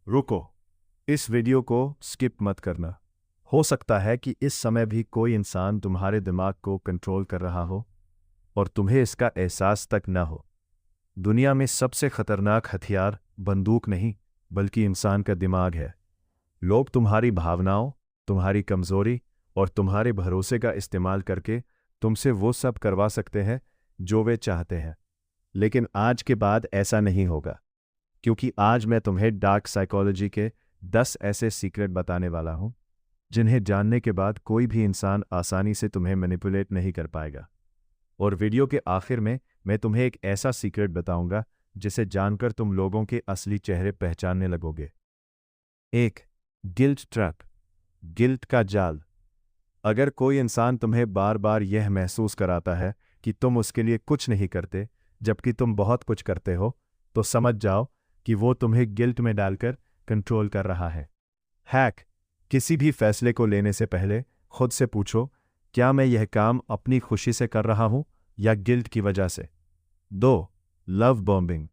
रुको, इस वीडियो को स्किप मत करना। हो सकता है कि इस समय भी कोई इंसान तुम्हारे दिमाग को कंट्रोल कर रहा हो और तुम्हें इसका एहसास तक न हो। दुनिया में सबसे खतरनाक हथियार बंदूक नहीं, बल्कि इंसान का दिमाग है। लोग तुम्हारी भावनाओं, तुम्हारी कमजोरी और तुम्हारे भरोसे का इस्तेमाल करके तुमसे वो सब करवा सकते हैं जो वे चाहते हैं। लेकिन आज के बाद ऐसा नहीं होगा, क्योंकि आज मैं तुम्हें डार्क साइकोलॉजी के 10 ऐसे सीक्रेट बताने वाला हूं जिन्हें जानने के बाद कोई भी इंसान आसानी से तुम्हें मैनिपुलेट नहीं कर पाएगा। और वीडियो के आखिर में मैं तुम्हें एक ऐसा सीक्रेट बताऊंगा जिसे जानकर तुम लोगों के असली चेहरे पहचानने लगोगे। 1. गिल्ट ट्रैप, गिल्ट का जाल। अगर कोई इंसान तुम्हें बार बार यह महसूस कराता है कि तुम उसके लिए कुछ नहीं करते जबकि तुम बहुत कुछ करते हो, तो समझ जाओ कि वो तुम्हें गिल्ट में डालकर कंट्रोल कर रहा है। हैक, किसी भी फैसले को लेने से पहले खुद से पूछो, क्या मैं यह काम अपनी खुशी से कर रहा हूं या गिल्ट की वजह से। 2. Love bombing.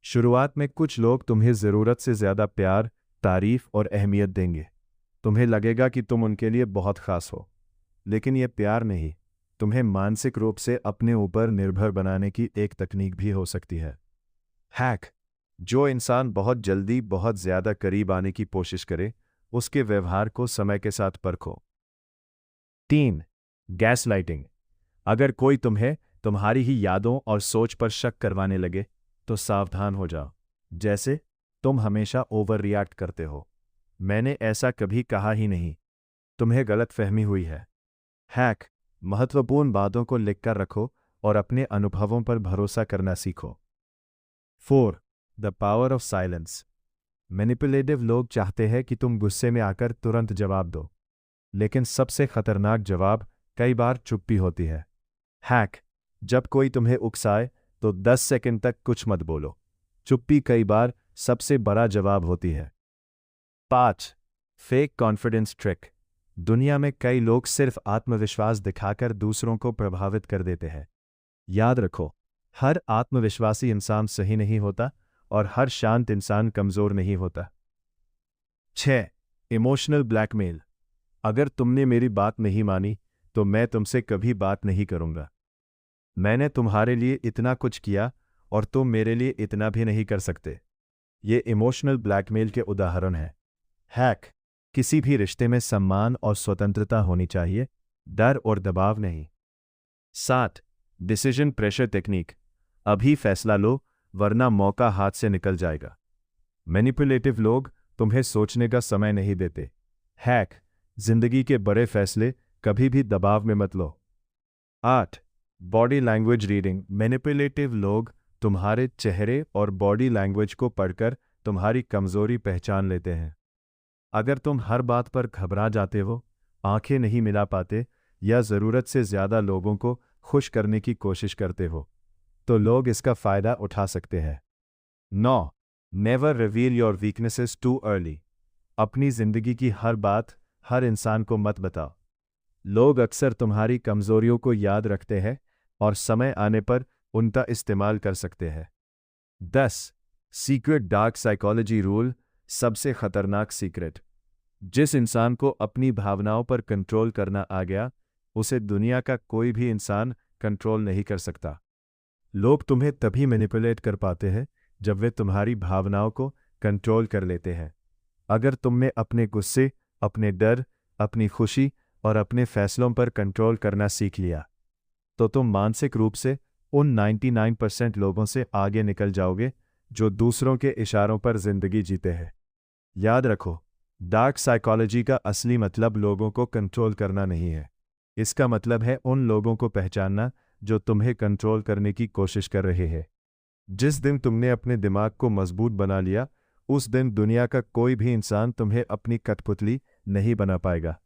शुरुआत में कुछ लोग तुम्हें ज़रूरत से ज़्यादा प्यार, तारीफ और अहमियत देंगे। तुम्हें लगेगा कि तुम उनके लिए बहुत खास हो, लेकिन यह प्यार नहीं, तुम्हें मानसिक रूप से अपने ऊपर निर्भर बनाने की एक तकनीक भी हो सकती है। हैक, जो इंसान बहुत जल्दी बहुत ज़्यादा करीब आने की कोशिश करे, उसके व्यवहार को समय के साथ परखो। 3. गैसलाइटिंग। अगर कोई तुम्हें तुम्हारी ही यादों और सोच पर शक करवाने लगे, तो सावधान हो जाओ। जैसे, तुम हमेशा ओवर रिएक्ट करते हो, मैंने ऐसा कभी कहा ही नहीं, तुम्हें गलतफहमी हुई है। हैक, महत्वपूर्ण बातों को लिखकर रखो और अपने अनुभवों पर भरोसा करना सीखो। 4. The power of silence. Manipulative लोग चाहते हैं कि तुम गुस्से में आकर तुरंत जवाब दो, लेकिन सबसे खतरनाक जवाब कई बार चुप्पी होती है। हैक, जब कोई तुम्हें उकसाए तो 10 सेकंड तक कुछ मत बोलो। चुप्पी कई बार सबसे बड़ा जवाब होती है। 5. Fake confidence trick. दुनिया में कई लोग सिर्फ आत्मविश्वास दिखाकर दूसरों को प्रभावित कर देते हैं। याद रखो, हर आत्मविश्वासी इंसान सही नहीं होता और हर शांत इंसान कमजोर नहीं होता। 6. Emotional blackmail. अगर तुमने मेरी बात नहीं मानी तो मैं तुमसे कभी बात नहीं करूंगा। मैंने तुम्हारे लिए इतना कुछ किया और तुम मेरे लिए इतना भी नहीं कर सकते। ये इमोशनल ब्लैकमेल के उदाहरण हैं। हैक, किसी भी रिश्ते में सम्मान और स्वतंत्रता होनी चाहिए, डर और दबाव नहीं। 7. Decision pressure technique. अभी फैसला लो, वरना मौका हाथ से निकल जाएगा। मैनिपुलेटिव लोग तुम्हें सोचने का समय नहीं देते। हैक, जिंदगी के बड़े फैसले कभी भी दबाव में मत लो। 8. Body language reading. मैनिपुलेटिव लोग तुम्हारे चेहरे और बॉडी लैंग्वेज को पढ़कर तुम्हारी कमजोरी पहचान लेते हैं। अगर तुम हर बात पर घबरा जाते हो, आंखें नहीं मिला पाते या ज़रूरत से ज़्यादा लोगों को खुश करने की कोशिश करते हो, तो लोग इसका फ़ायदा उठा सकते हैं। 9. Never reveal your weaknesses too early. अपनी ज़िंदगी की हर बात हर इंसान को मत बताओ। लोग अक्सर तुम्हारी कमज़ोरियों को याद रखते हैं और समय आने पर उनका इस्तेमाल कर सकते हैं। 10. Secret dark psychology rule. सबसे खतरनाक सीक्रेट। जिस इंसान को अपनी भावनाओं पर कंट्रोल करना आ गया, उसे दुनिया का कोई भी इंसान कंट्रोल नहीं कर सकता। लोग तुम्हें तभी मैनिपुलेट कर पाते हैं जब वे तुम्हारी भावनाओं को कंट्रोल कर लेते हैं। अगर तुमने अपने गुस्से, अपने डर, अपनी खुशी और अपने फैसलों पर कंट्रोल करना सीख लिया, तो तुम मानसिक रूप से उन 99% लोगों से आगे निकल जाओगे जो दूसरों के इशारों पर जिंदगी जीते हैं। याद रखो, डार्क साइकोलॉजी का असली मतलब लोगों को कंट्रोल करना नहीं है। इसका मतलब है उन लोगों को पहचानना जो तुम्हें कंट्रोल करने की कोशिश कर रहे हैं। जिस दिन तुमने अपने दिमाग को मजबूत बना लिया, उस दिन दुनिया का कोई भी इंसान तुम्हें अपनी कठपुतली नहीं बना पाएगा।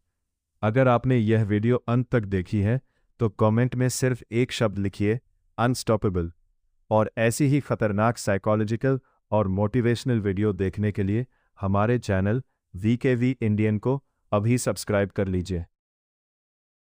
अगर आपने यह वीडियो अंत तक देखी है तो कमेंट में सिर्फ एक शब्द लिखिए, अनस्टॉपेबल। और ऐसी ही खतरनाक साइकोलॉजिकल और मोटिवेशनल वीडियो देखने के लिए हमारे चैनल VKV इंडियन को अभी सब्सक्राइब कर लीजिए।